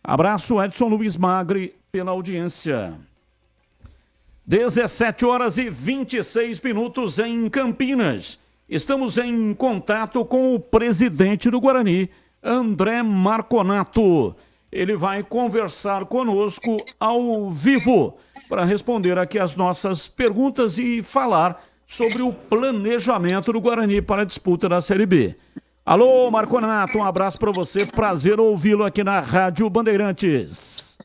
Abraço, Edson Luiz Magri, pela audiência. 17 horas e 26 minutos em Campinas. Estamos em contato com o presidente do Guarani, André Marconato. Ele vai conversar conosco ao vivo para responder aqui as nossas perguntas e falar sobre o planejamento do Guarani para a disputa da Série B. Alô, Marconato, um abraço para você. Prazer ouvi-lo aqui na Rádio Bandeirantes.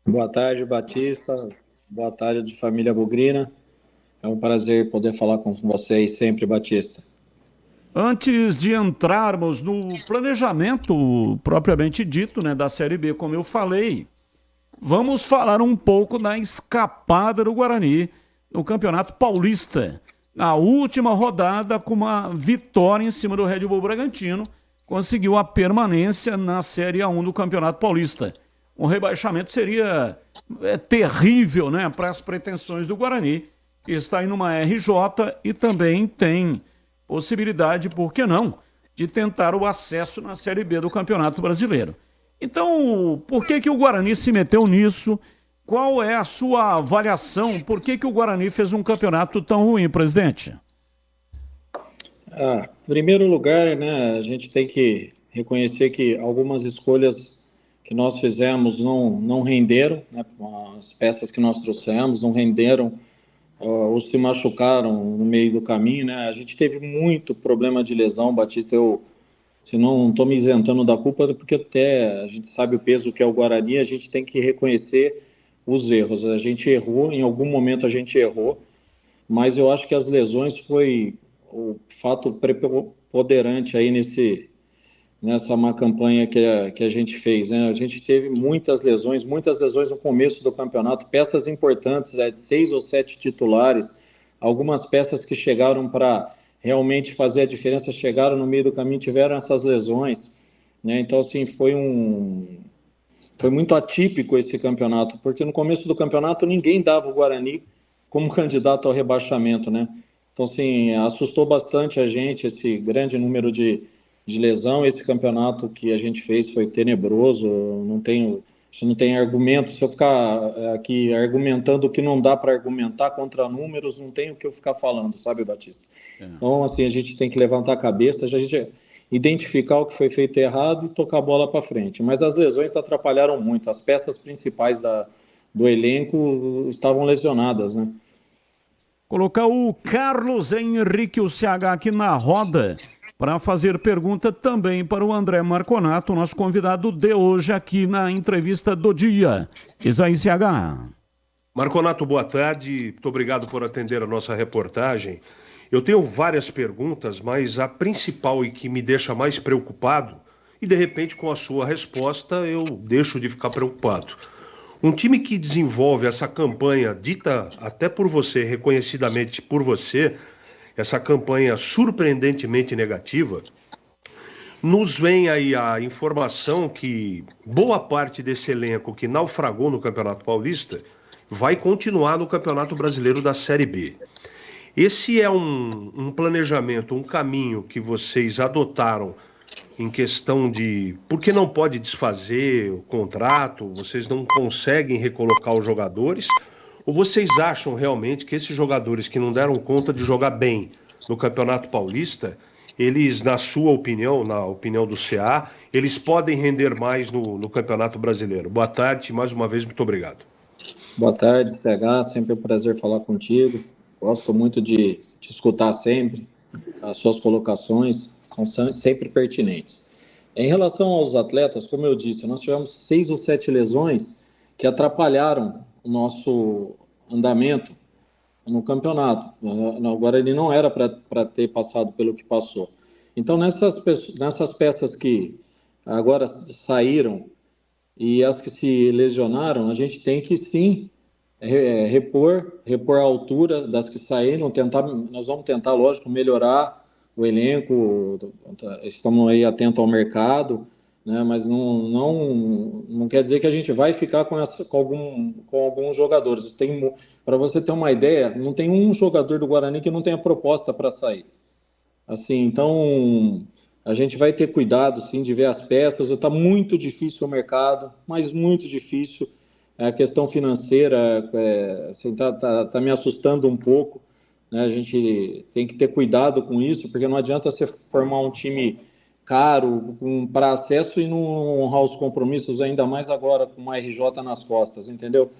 Boa tarde, Batista. Boa tarde, família Bugrina. É um prazer poder falar com vocês sempre, Batista. Antes de entrarmos no planejamento propriamente dito, né, da Série B, como eu falei, vamos falar um pouco da escapada do Guarani no Campeonato Paulista. Na última rodada, com uma vitória em cima do Red Bull Bragantino, conseguiu a permanência na Série A1 do Campeonato Paulista. Um rebaixamento seria terrível, né, para as pretensões do Guarani, que está aí numa RJ e também tem possibilidade, por que não, de tentar o acesso na Série B do Campeonato Brasileiro. Então, por que o Guarani se meteu nisso? Qual é a sua avaliação? Por que o Guarani fez um campeonato tão ruim, presidente? Em primeiro lugar, né, a gente tem que reconhecer que algumas escolhas que nós fizemos não renderam, né, as peças que nós trouxemos não renderam, ou se machucaram no meio do caminho, né? A gente teve muito problema de lesão, Batista. Se não estou me isentando da culpa, porque até a gente sabe o peso que é o Guarani, a gente tem que reconhecer os erros. A gente errou, em algum momento a gente errou, mas eu acho que as lesões foi o fato preponderante aí nessa má campanha que a gente fez, né? A gente teve muitas lesões no começo do campeonato, peças importantes, 6 ou 7 titulares, algumas peças que chegaram para realmente fazer a diferença, chegaram no meio do caminho, tiveram essas lesões, né? Então, assim, foi muito atípico esse campeonato, porque no começo do campeonato ninguém dava o Guarani como candidato ao rebaixamento, né? Então, assim, assustou bastante a gente esse grande número de lesão. Esse campeonato que a gente fez foi tenebroso, não tem argumento. Se eu ficar aqui argumentando o que não dá para argumentar contra números, não tem o que eu ficar falando, sabe, Batista? Então, assim, a gente tem que levantar a cabeça, a gente identificar o que foi feito errado e tocar a bola para frente. Mas as lesões atrapalharam muito, as peças principais do elenco estavam lesionadas, né? Colocar o Carlos Henrique, o CH, aqui na roda para fazer pergunta também para o André Marconato, nosso convidado de hoje aqui na entrevista do dia. Isaí CH. Marconato, boa tarde. Muito obrigado por atender a nossa reportagem. Eu tenho várias perguntas, mas a principal e que me deixa mais preocupado, e de repente com a sua resposta eu deixo de ficar preocupado. Um time que desenvolve essa campanha dita até por você, reconhecidamente por você, essa campanha surpreendentemente negativa, nos vem aí a informação que boa parte desse elenco que naufragou no Campeonato Paulista vai continuar no Campeonato Brasileiro da Série B. Esse é um planejamento, um caminho que vocês adotaram em questão de por que não pode desfazer o contrato, vocês não conseguem recolocar os jogadores, ou vocês acham realmente que esses jogadores que não deram conta de jogar bem no Campeonato Paulista, eles, na sua opinião, na opinião do CA, eles podem render mais no Campeonato Brasileiro? Boa tarde, mais uma vez, muito obrigado. Boa tarde, CH, sempre um prazer falar contigo. Gosto muito de te escutar sempre. As suas colocações são sempre pertinentes. Em relação aos atletas, como eu disse, nós tivemos 6 ou 7 lesões que atrapalharam o nosso andamento no campeonato. O Guarani não era para ter passado pelo que passou. Então, nessas peças que agora saíram e as que se lesionaram, a gente tem que sim repor a altura das que saíram, nós vamos tentar, lógico, melhorar o elenco, estamos aí atentos ao mercado, né, mas não quer dizer que a gente vai ficar com alguns jogadores. Para você ter uma ideia, não tem um jogador do Guarani que não tenha proposta para sair. Assim, então, A gente vai ter cuidado, sim, de ver as peças. Está muito difícil o mercado, mas muito difícil. A questão financeira assim, tá me assustando um pouco, né? A gente tem que ter cuidado com isso, porque não adianta você formar um time caro para acesso e não honrar os compromissos, ainda mais agora com uma RJ nas costas, entendeu?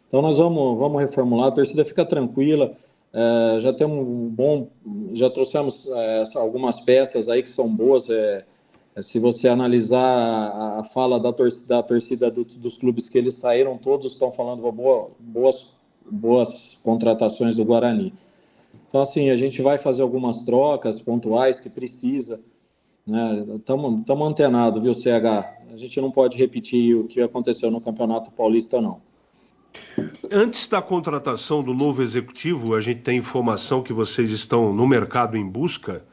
Então nós vamos reformular, a torcida fica tranquila. Já temos já trouxemos algumas peças aí que são boas. Se você analisar a fala da torcida dos clubes que eles saíram, todos estão falando boas contratações do Guarani. Então, assim, a gente vai fazer algumas trocas pontuais que precisa, né? Estamos antenados, viu, CH? A gente não pode repetir o que aconteceu no Campeonato Paulista, não. Antes da contratação do novo executivo, a gente tem informação que vocês estão no mercado em busca.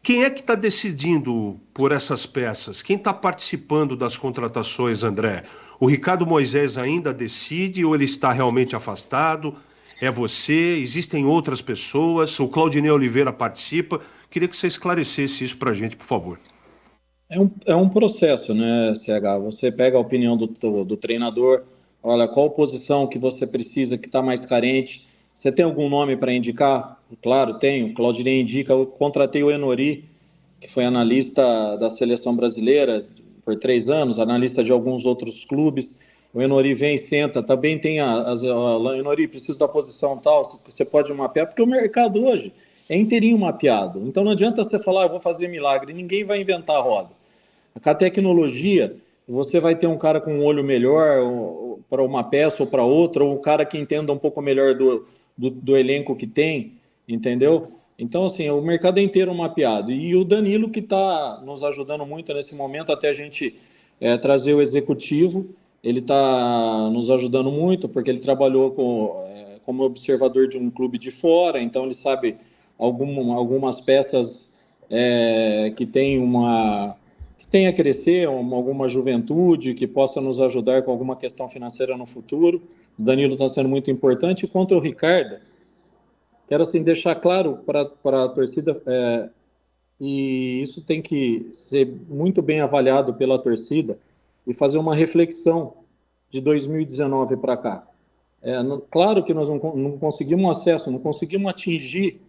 Quem é que está decidindo por essas peças? Quem está participando das contratações, André? O Ricardo Moisés ainda decide ou ele está realmente afastado? É você? Existem outras pessoas? O Claudinei Oliveira participa? Queria que você esclarecesse isso para a gente, por favor. É um processo, né, CH? Você pega a opinião do treinador, olha, qual posição que você precisa, que está mais carente. Você tem algum nome para indicar? Claro, tenho. O Claudinei indica. Eu contratei o Enori, que foi analista da seleção brasileira por 3 anos, analista de alguns outros clubes. O Enori vem e senta. Também tem Enori, preciso da posição tal, você pode mapear, porque o mercado hoje é inteirinho mapeado. Então não adianta você falar, eu vou fazer milagre, ninguém vai inventar a roda. Com a tecnologia, você vai ter um cara com um olho melhor para uma peça ou para outra, ou um cara que entenda um pouco melhor do elenco que tem, entendeu? Então, assim, o mercado é inteiro mapeado. E o Danilo que está nos ajudando muito nesse momento, até a gente trazer o executivo, ele está nos ajudando muito, porque ele trabalhou como observador de um clube de fora, então ele sabe algumas peças que tem a crescer, alguma juventude que possa nos ajudar com alguma questão financeira no futuro. O Danilo está sendo muito importante. E quanto ao Ricardo, quero assim, deixar claro para a torcida, e isso tem que ser muito bem avaliado pela torcida, e fazer uma reflexão de 2019 para cá. Claro que nós não conseguimos acesso, não conseguimos atingir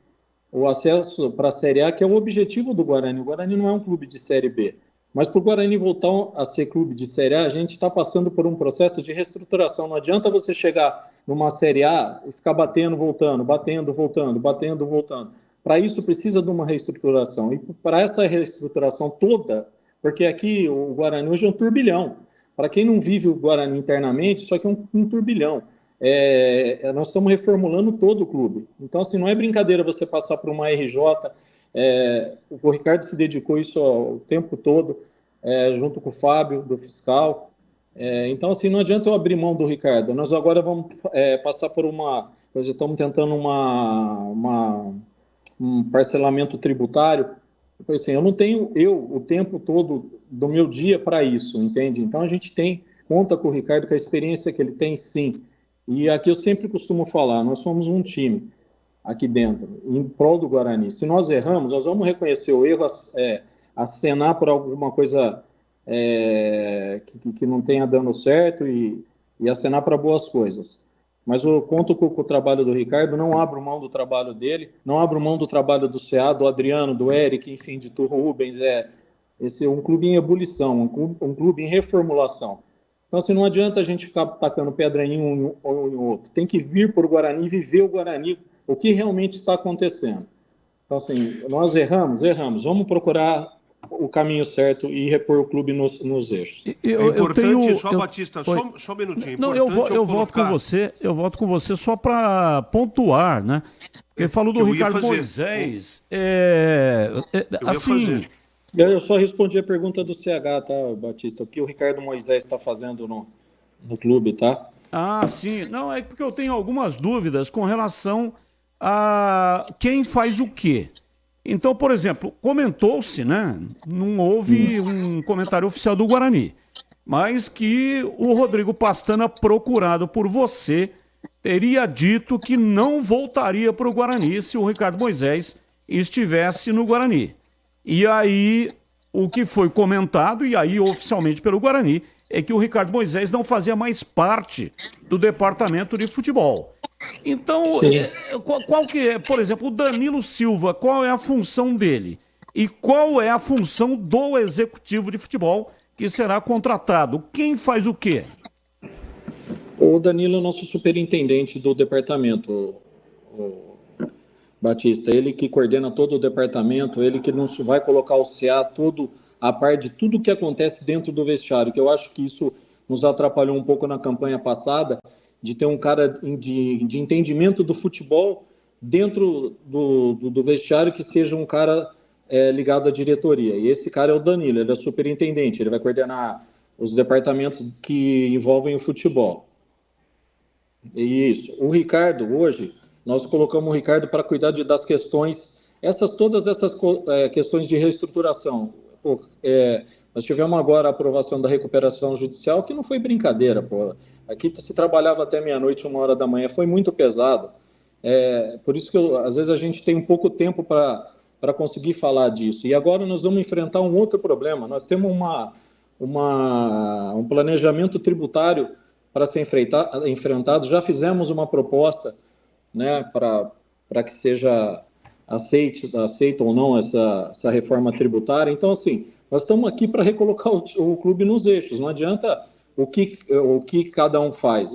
o acesso para a Série A, que é o objetivo do Guarani. O Guarani não é um clube de Série B. Mas para o Guarani voltar a ser clube de Série A, a gente está passando por um processo de reestruturação. Não adianta você chegar numa Série A e ficar batendo, voltando, batendo, voltando, batendo, voltando. Para isso precisa de uma reestruturação. E para essa reestruturação toda, porque aqui o Guarani hoje é um turbilhão. Para quem não vive o Guarani internamente, isso aqui é um turbilhão. Nós estamos reformulando todo o clube. Então, assim, não é brincadeira você passar por uma RJ. O Ricardo se dedicou isso o tempo todo, junto com o Fábio, do fiscal. Então, assim, não adianta eu abrir mão do Ricardo. Nós agora vamos passar por estamos tentando um parcelamento tributário. Assim, eu não tenho o tempo todo do meu dia para isso, entende? Então, a gente conta com o Ricardo, com a experiência que ele tem, sim. E aqui eu sempre costumo falar, nós somos um time aqui dentro, em prol do Guarani. Se nós erramos, nós vamos reconhecer o erro, acenar por alguma coisa que não tenha dando certo e acenar para boas coisas. Mas eu conto com o trabalho do Ricardo, não abro mão do trabalho dele, não abro mão do trabalho do CA, do Adriano, do Eric, enfim, de Tu Rubens. Esse é um clube em ebulição, um clube em reformulação. Então, assim, não adianta a gente ficar tacando pedra em um ou em outro. Tem que vir por Guarani, viver o Guarani, o que realmente está acontecendo. Então, assim, nós erramos. Vamos procurar o caminho certo e repor o clube nos eixos. Batista, só um minutinho. Não, eu volto com você só para pontuar, né? Porque falou do Ricardo Moisés. Assim... Eu só respondi a pergunta do CH, tá, Batista? O que o Ricardo Moisés está fazendo no clube, tá? Ah, sim. Não, é porque eu tenho algumas dúvidas com relação a quem faz o quê. Então, por exemplo, comentou-se, né? Não houve um comentário oficial do Guarani, mas que o Rodrigo Pastana, procurado por você, teria dito que não voltaria para o Guarani se o Ricardo Moisés estivesse no Guarani. E aí o que foi comentado, e aí oficialmente pelo Guarani, é que o Ricardo Moisés não fazia mais parte do departamento de futebol. Então, qual que é, por exemplo, o Danilo Silva, qual é a função dele? E qual é a função do executivo de futebol que será contratado? Quem faz o quê? O Danilo é o nosso superintendente do departamento, o Batista. Ele que coordena todo o departamento, ele que não vai colocar o CA todo a par de tudo que acontece dentro do vestiário, que eu acho que isso nos atrapalhou um pouco na campanha passada, de ter um cara de entendimento do futebol dentro do vestiário que seja um cara ligado à diretoria. E esse cara é o Danilo, ele é superintendente, ele vai coordenar os departamentos que envolvem o futebol. Isso. O Ricardo, hoje, nós colocamos o Ricardo para cuidar das questões, todas essas questões de reestruturação. Nós tivemos agora a aprovação da recuperação judicial, que não foi brincadeira, pô. Aqui se trabalhava até meia-noite, 1h da manhã, foi muito pesado. Por isso que às vezes a gente tem um pouco tempo para conseguir falar disso. E agora nós vamos enfrentar um outro problema. Nós temos um planejamento tributário para ser enfrentado. Já fizemos uma proposta, né, para que seja aceita ou não essa reforma tributária. Então, assim, nós estamos aqui para recolocar o clube nos eixos. Não adianta o que cada um faz.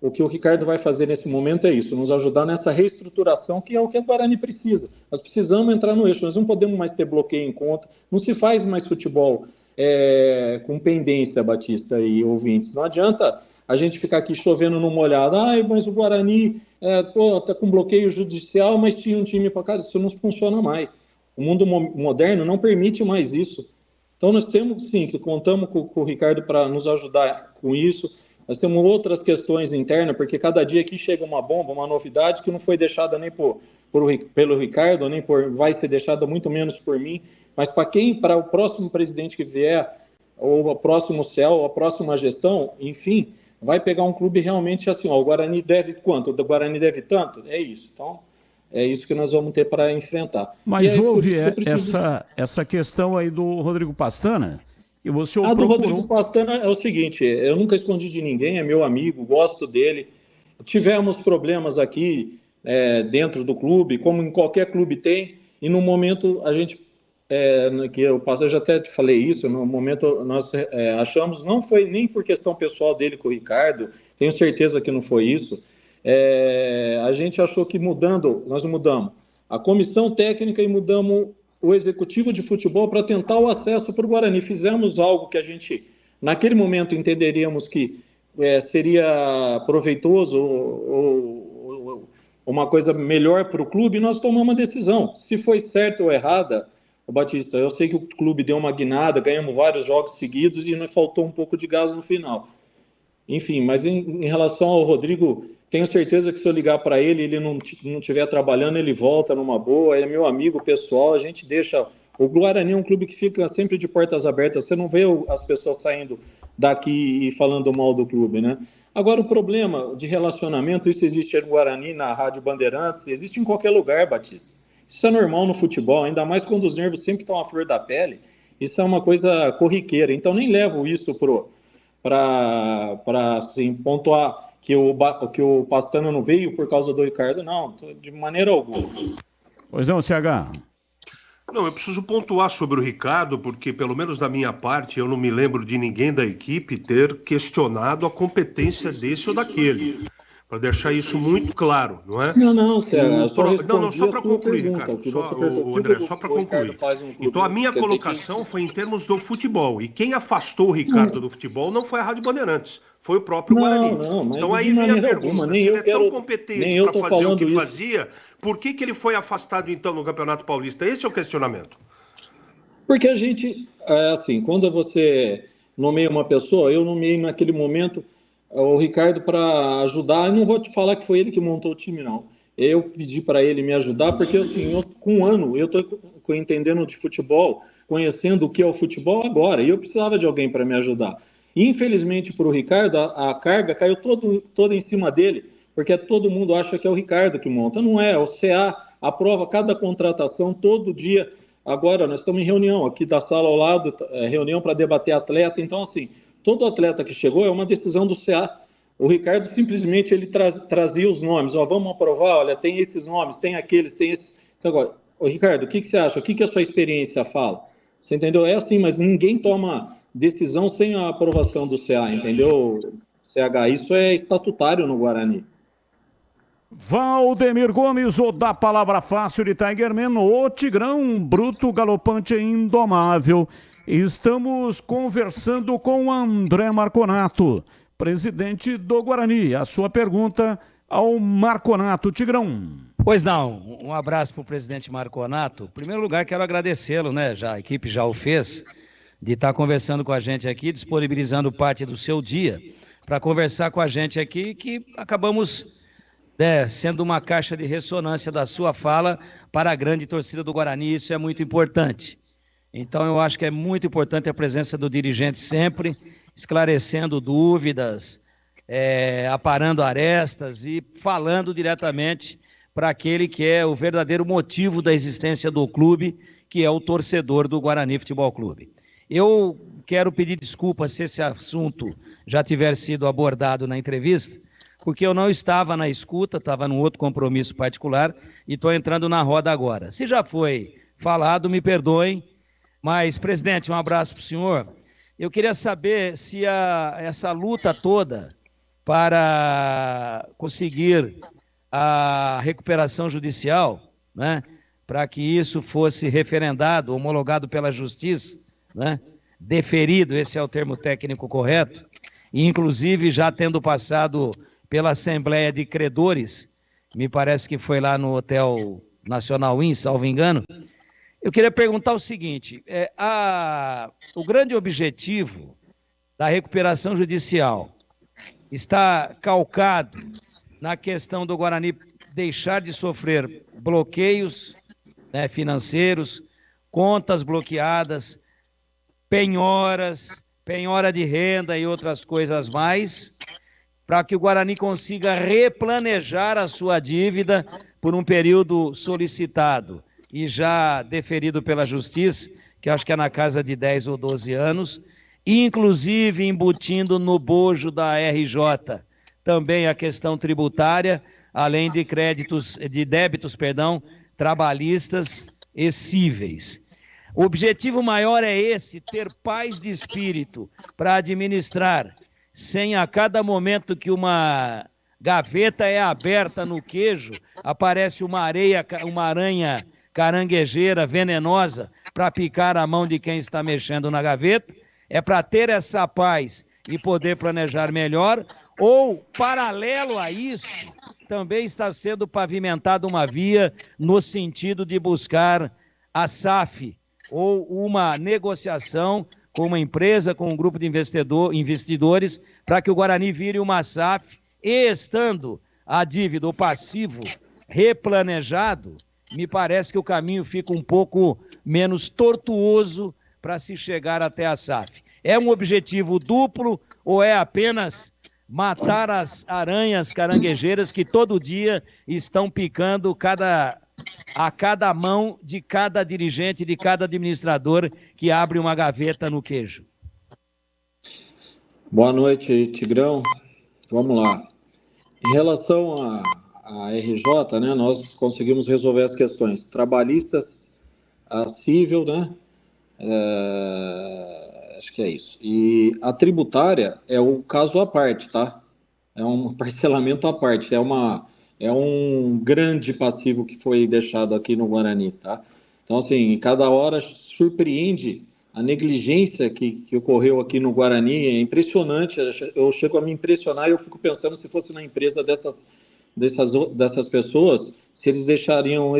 O que o Ricardo vai fazer nesse momento é isso, nos ajudar nessa reestruturação, que é o que a Guarani precisa. Nós precisamos entrar no eixo, nós não podemos mais ter bloqueio em conta, não se faz mais futebol com pendência, Batista e ouvintes. Não adianta a gente ficar aqui chovendo no molhado. Mas o Guarani está com bloqueio judicial, mas tinha um time para casa. Isso não funciona mais. O mundo moderno não permite mais isso. Então nós temos, sim, que contamos com o Ricardo para nos ajudar com isso. Nós temos outras questões internas, porque cada dia aqui chega uma bomba, uma novidade que não foi deixada nem pelo Ricardo, nem vai ser deixada muito menos por mim, mas para o próximo presidente que vier, ou o próximo CEL, ou a próxima gestão, enfim, vai pegar um clube realmente assim, o Guarani deve quanto? O Guarani deve tanto? É isso. Então, é isso que nós vamos ter para enfrentar. Mas houve essa questão aí do Rodrigo Pastana? E você do Rodrigo Pastana é o seguinte, eu nunca escondi de ninguém, é meu amigo, gosto dele. Tivemos problemas aqui dentro do clube, como em qualquer clube tem, e no momento a gente, eu já até te falei isso, no momento nós achamos, não foi nem por questão pessoal dele com o Ricardo, tenho certeza que não foi isso, a gente achou que nós mudamos a comissão técnica e mudamos o executivo de futebol para tentar o acesso para o Guarani. Fizemos algo que a gente, naquele momento, entenderíamos que seria proveitoso ou uma coisa melhor para o clube, e nós tomamos uma decisão. Se foi certa ou errada, Batista, eu sei que o clube deu uma guinada, ganhamos vários jogos seguidos e nos faltou um pouco de gás no final. Enfim, mas em relação ao Rodrigo, tenho certeza que se eu ligar para ele não estiver trabalhando, ele volta numa boa, é meu amigo pessoal, a gente deixa... O Guarani é um clube que fica sempre de portas abertas, você não vê as pessoas saindo daqui e falando mal do clube, né? Agora, o problema de relacionamento, isso existe no Guarani, na Rádio Bandeirantes, existe em qualquer lugar, Batista. Isso é normal no futebol, ainda mais quando os nervos sempre estão à flor da pele, isso é uma coisa corriqueira, então nem levo isso para assim, pontuar que o Pastana não veio por causa do Ricardo, não, de maneira alguma. Pois não, CH. Não, eu preciso pontuar sobre o Ricardo, porque pelo menos da minha parte, eu não me lembro de ninguém da equipe ter questionado a competência desse ou daquele. Para deixar isso muito claro, não é? Não, Sérgio, só para concluir, Ricardo, André, só para concluir. Então, a minha colocação foi em termos do futebol, e quem afastou o Ricardo do futebol não foi a Rádio Bandeirantes, foi o próprio Guarani. Então, aí vem a pergunta, se ele é tão competente para fazer o que fazia, por que ele foi afastado, então, no Campeonato Paulista? Esse é o questionamento. Porque a gente, assim, quando você nomeia uma pessoa, eu nomeei naquele momento o Ricardo para ajudar. Eu não vou te falar que foi ele que montou o time, não. Eu pedi para ele me ajudar, porque assim, com um ano eu estou entendendo de futebol, conhecendo o que é o futebol agora, e eu precisava de alguém para me ajudar. E, infelizmente, para o Ricardo, a carga caiu toda em cima dele, porque todo mundo acha que é o Ricardo que monta. Não é, o CA aprova cada contratação todo dia. Agora, nós estamos em reunião aqui da sala ao lado, reunião para debater atleta. Então, assim, todo atleta que chegou é uma decisão do CA. O Ricardo simplesmente ele trazia os nomes. Ó, vamos aprovar, olha, tem esses nomes, tem aqueles, tem esses. Então, agora, ô, Ricardo, o que você acha? O que a sua experiência fala? Você entendeu? É assim, mas ninguém toma decisão sem a aprovação do CA, entendeu? CH, isso é estatutário no Guarani. Valdemir Gomes, o da palavra fácil de Tigerman, o Tigrão, bruto, galopante e indomável. Estamos conversando com André Marconato, presidente do Guarani. A sua pergunta ao Marconato, Tigrão. Pois não, um abraço para o presidente Marconato. Em primeiro lugar, quero agradecê-lo, né? A equipe já o fez, de estar conversando com a gente aqui, disponibilizando parte do seu dia para conversar com a gente aqui, que acabamos sendo uma caixa de ressonância da sua fala para a grande torcida do Guarani. Isso é muito importante. Então, eu acho que é muito importante a presença do dirigente sempre, esclarecendo dúvidas, aparando arestas e falando diretamente para aquele que é o verdadeiro motivo da existência do clube, que é o torcedor do Guarani Futebol Clube. Eu quero pedir desculpas se esse assunto já tiver sido abordado na entrevista, porque eu não estava na escuta, estava num outro compromisso particular e estou entrando na roda agora. Se já foi falado, me perdoem, mas, presidente, um abraço para o senhor. Eu queria saber se essa luta toda para conseguir a recuperação judicial, né, para que isso fosse referendado, homologado pela Justiça, né, deferido, esse é o termo técnico correto, e inclusive já tendo passado pela Assembleia de Credores, me parece que foi lá no Hotel Nacional Inn, salvo engano. Eu queria perguntar o seguinte, o grande objetivo da recuperação judicial está calcado na questão do Guarani deixar de sofrer bloqueios, né, financeiros, contas bloqueadas, penhora de renda e outras coisas mais, para que o Guarani consiga replanejar a sua dívida por um período solicitado e já deferido pela Justiça, que acho que é na casa de 10 ou 12 anos, inclusive embutindo no bojo da RJ também a questão tributária, além de débitos, trabalhistas e cíveis. O objetivo maior é esse, ter paz de espírito para administrar, sem a cada momento que uma gaveta é aberta no queijo, aparece uma aranha caranguejeira venenosa para picar a mão de quem está mexendo na gaveta. É para ter essa paz e poder planejar melhor, ou, paralelo a isso, também está sendo pavimentada uma via no sentido de buscar a SAF, ou uma negociação com uma empresa, com um grupo de investidores, para que o Guarani vire uma SAF, e estando a dívida, o passivo, replanejado, me parece que o caminho fica um pouco menos tortuoso para se chegar até a SAF. É um objetivo duplo ou é apenas matar as aranhas caranguejeiras que todo dia estão picando a cada mão de cada dirigente, de cada administrador que abre uma gaveta no queijo? Boa noite, Tigrão. Vamos lá. Em relação à RJ, né, nós conseguimos resolver as questões trabalhistas, a civil, né? Acho que é isso. E a tributária é o caso à parte, tá? É um parcelamento à parte. É um grande passivo que foi deixado aqui no Guarani, tá? Então, assim, cada hora surpreende a negligência que ocorreu aqui no Guarani. É impressionante. Eu chego a me impressionar e eu fico pensando se fosse na empresa dessas pessoas, se eles deixariam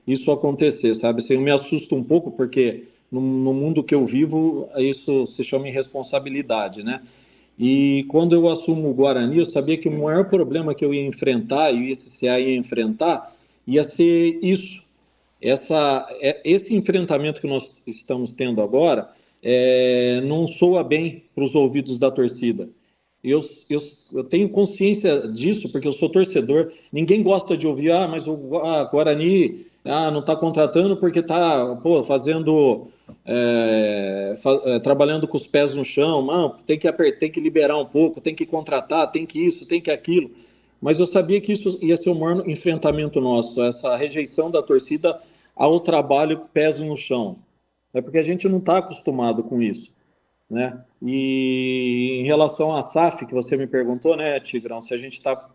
isso acontecer, sabe? Assim, eu me assusto um pouco porque no mundo que eu vivo, isso se chama irresponsabilidade, né? E quando eu assumo o Guarani, eu sabia que o maior problema que eu ia enfrentar, e o ICCA ia enfrentar, ia ser isso. Esse enfrentamento que nós estamos tendo agora não soa bem para os ouvidos da torcida. Eu tenho consciência disso, porque eu sou torcedor. Ninguém gosta de ouvir, mas o Guarani não está contratando porque está fazendo, trabalhando com os pés no chão. Não, tem que liberar um pouco, tem que contratar, tem que isso, tem que aquilo. Mas eu sabia que isso ia ser um maior enfrentamento nosso, essa rejeição da torcida ao trabalho pés no chão. É porque a gente não está acostumado com isso, né? E em relação à SAF, que você me perguntou, né, Tigrão, se a gente está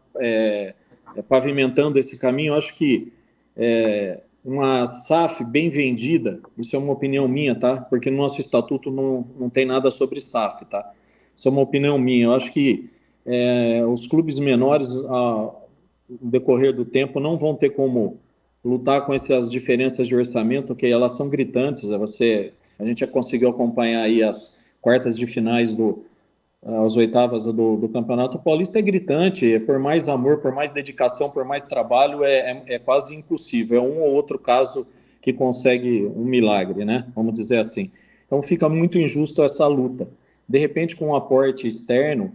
pavimentando esse caminho, eu acho que uma SAF bem vendida, isso é uma opinião minha, tá? Porque no nosso estatuto não tem nada sobre SAF, tá? Isso é uma opinião minha. Eu acho que os clubes menores, no decorrer do tempo, não vão ter como lutar com essas diferenças de orçamento, que elas são gritantes. A gente já conseguiu acompanhar aí as quartas de finais as oitavas do Campeonato Paulista, é gritante, por mais amor, por mais dedicação, por mais trabalho, é quase impossível. É um ou outro caso que consegue um milagre, né? Vamos dizer assim. Então fica muito injusto essa luta. De repente, com um aporte externo,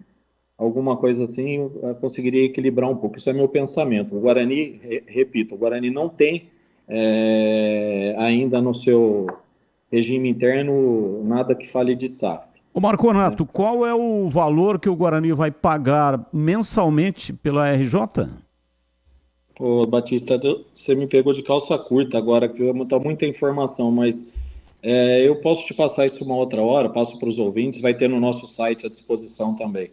alguma coisa assim, eu conseguiria equilibrar um pouco. Isso é meu pensamento. O Guarani, repito, o Guarani não tem ainda no seu regime interno nada que fale de SAF. Ô Marconato, qual é o valor que o Guarani vai pagar mensalmente pela RJ? Ô Batista, você me pegou de calça curta agora, que está muita informação, mas eu posso te passar isso uma outra hora, passo para os ouvintes, vai ter no nosso site à disposição também.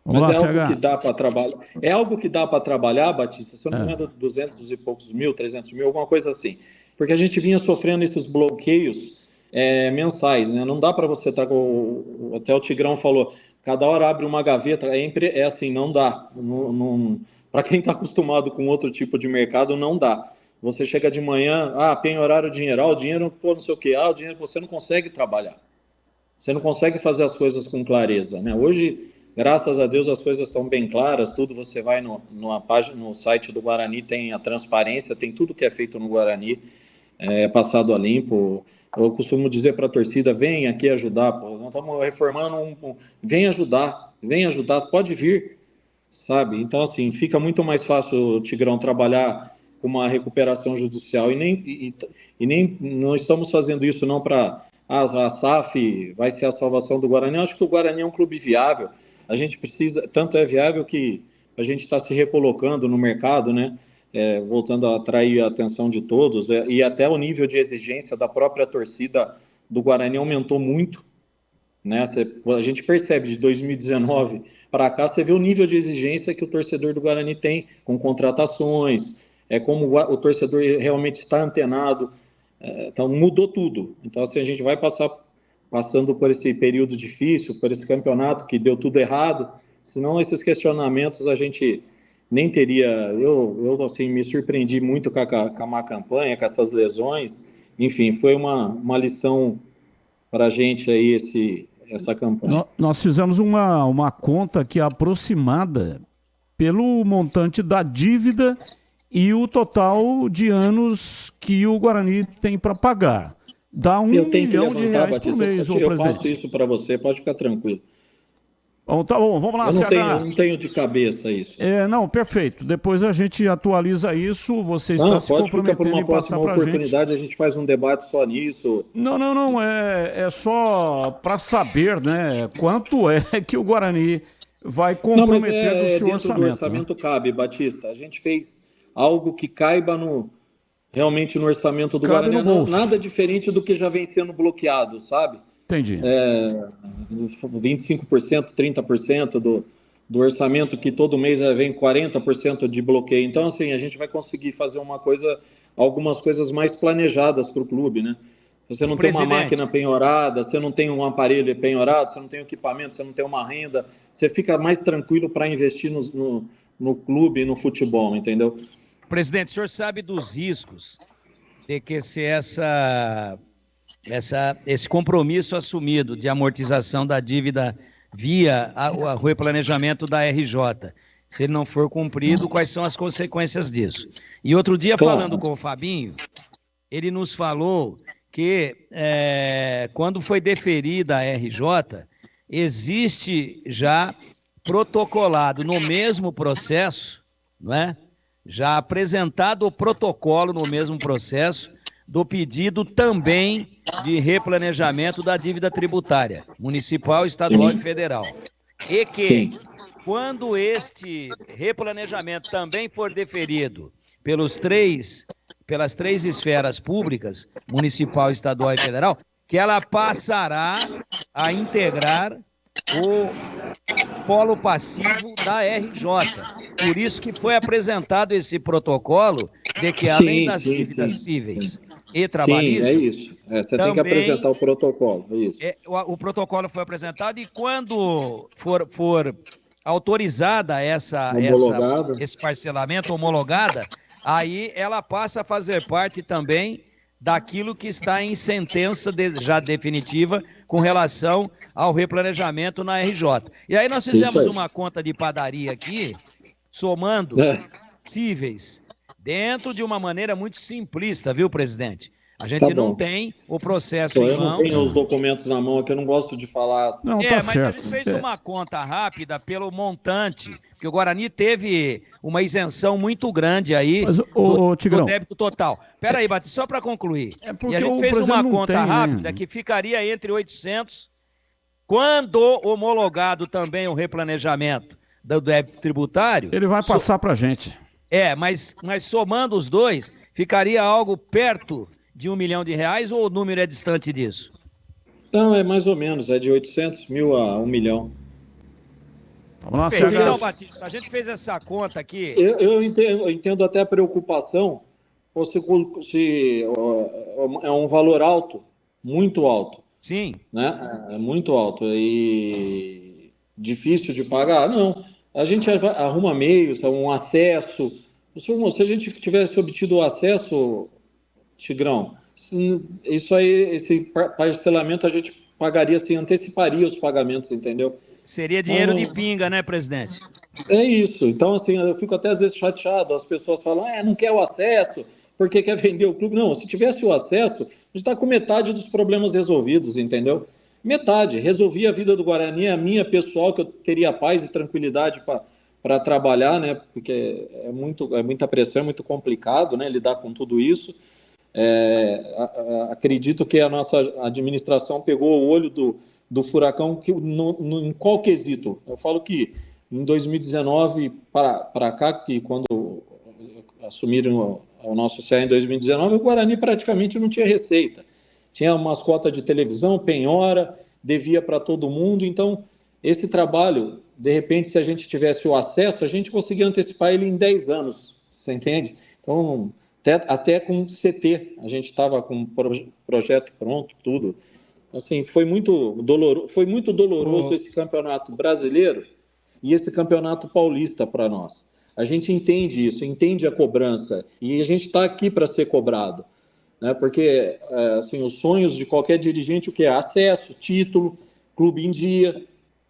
Vamos Mas lá, algo que dá para trabalhar. É algo que dá para trabalhar, Batista, se eu não me engano, 200 e poucos mil, 300 mil, alguma coisa assim. Porque a gente vinha sofrendo esses bloqueios mensais, né? Não dá para você estar com. Até o Tigrão falou, cada hora abre uma gaveta, é assim, não dá. Para quem está acostumado com outro tipo de mercado, não dá. Você chega de manhã, penhorar o dinheiro, não sei o quê, o dinheiro você não consegue trabalhar. Você não consegue fazer as coisas com clareza, né? Hoje, graças a Deus, as coisas são bem claras, tudo você vai numa página, no site do Guarani, tem a transparência, tem tudo que é feito no Guarani, passado a limpo. Eu costumo dizer para a torcida, vem aqui ajudar, nós estamos reformando, vem ajudar, pode vir, sabe? Então, assim, fica muito mais fácil, Tigrão, trabalhar com uma recuperação judicial e nem não estamos fazendo isso não para a SAF vai ser a salvação do Guarani. Eu acho que o Guarani é um clube viável, a gente precisa, tanto é viável que a gente está se recolocando no mercado, né? Voltando a atrair a atenção de todos, e até o nível de exigência da própria torcida do Guarani aumentou muito, né? A gente percebe de 2019 para cá, você vê o nível de exigência que o torcedor do Guarani tem com contratações, como o torcedor realmente está antenado, então mudou tudo. Então, assim, a gente vai passando por esse período difícil, por esse campeonato que deu tudo errado, senão esses questionamentos a gente nem teria. Eu assim, me surpreendi muito com a má campanha, com essas lesões, enfim, foi uma lição para a gente aí essa campanha. Nós fizemos uma conta aqui aproximada pelo montante da dívida e o total de anos que o Guarani tem para pagar. Dá R$ 1 milhão por mês, ô presidente. Eu faço isso para você, pode ficar tranquilo. Bom, tá bom, vamos lá, eu não tenho de cabeça isso. Não, perfeito. Depois a gente atualiza isso, você está se comprometendo em passar para a gente. Oportunidade, a gente faz um debate só nisso. Não, é só para saber, né, quanto é que o Guarani vai comprometer do seu orçamento. Do orçamento cabe, Batista. A gente fez algo que caiba realmente no orçamento do Guarani, nada diferente do que já vem sendo bloqueado, sabe? Entendi. 25%, 30% do orçamento que todo mês vem 40% de bloqueio. Então, assim, a gente vai conseguir fazer algumas coisas mais planejadas para o clube, né? Você não tem uma máquina penhorada, você não tem um aparelho penhorado, você não tem um equipamento, você não tem uma renda, você fica mais tranquilo para investir no clube e no futebol, entendeu? Presidente, o senhor sabe dos riscos de que se esse compromisso assumido de amortização da dívida via o replanejamento da RJ, se ele não for cumprido, quais são as consequências disso? E outro dia, falando com o Fabinho, ele nos falou que quando foi deferida a RJ, existe já protocolado no mesmo processo, não é? já apresentado o protocolo no mesmo processo do pedido também de replanejamento da dívida tributária, municipal, estadual e federal. E que, quando este replanejamento também for deferido pelas três esferas públicas, municipal, estadual e federal, que ela passará a integrar o polo passivo da RJ. Por isso que foi apresentado esse protocolo de que, além das dívidas cíveis e trabalhistas... Sim, é isso. Você tem que apresentar o protocolo, é isso. O protocolo foi apresentado e quando for autorizada esse parcelamento, homologada, aí ela passa a fazer parte também daquilo que está em sentença já definitiva com relação ao replanejamento na RJ. E aí nós fizemos uma conta de padaria aqui, somando possíveis, dentro de uma maneira muito simplista, viu, presidente? A gente não tem o processo em mãos. Eu não tenho os documentos na mão, que eu não gosto de falar. Não, tá mas certo. a gente fez uma conta rápida pelo montante, porque o Guarani teve uma isenção muito grande aí Tigrão, do débito total. Pera aí, Batista, só para concluir. Porque e a gente fez uma conta rápida que ficaria entre 800, quando homologado também o replanejamento do débito tributário... Ele vai passar para a gente. Mas somando os dois, ficaria algo perto de R$1 milhão, ou o número é distante disso? Não, é mais ou menos, é de 800 mil a 1 milhão. Vamos lá, Perfeito. Então, Batista, a gente fez essa conta aqui... Eu entendo até a preocupação, se é um valor alto, muito alto. Sim. Né? É muito alto e difícil de pagar. Não, a gente arruma meios, um acesso. Se a gente tivesse obtido o acesso, Tigrão, isso aí, esse parcelamento a gente pagaria, assim, anteciparia os pagamentos, entendeu? Seria dinheiro de pinga, né, presidente? É isso. Então, assim, eu fico até às vezes chateado. As pessoas falam, não quer o acesso, porque quer vender o clube. Não, se tivesse o acesso, a gente está com metade dos problemas resolvidos, entendeu? Metade. Resolvi a vida do Guarani, a minha pessoal, que eu teria paz e tranquilidade para trabalhar, né? Porque é muita pressão, é muito complicado, né? Lidar com tudo isso. Acredito que a nossa administração pegou o olho do furacão em qual quesito? Eu falo que em 2019 para cá, que quando assumiram o nosso CE em 2019, o Guarani praticamente não tinha receita. Tinha umas cotas de televisão, penhora, devia para todo mundo. Então, esse trabalho, de repente, se a gente tivesse o acesso, a gente conseguia antecipar ele em 10 anos, você entende? Então, até com CT, a gente estava com um projeto pronto, tudo. Assim, foi muito doloroso esse campeonato brasileiro e esse campeonato paulista para nós. A gente entende isso, entende a cobrança e a gente está aqui para ser cobrado, né? Porque assim, os sonhos de qualquer dirigente, o que é? Acesso, título, clube em dia,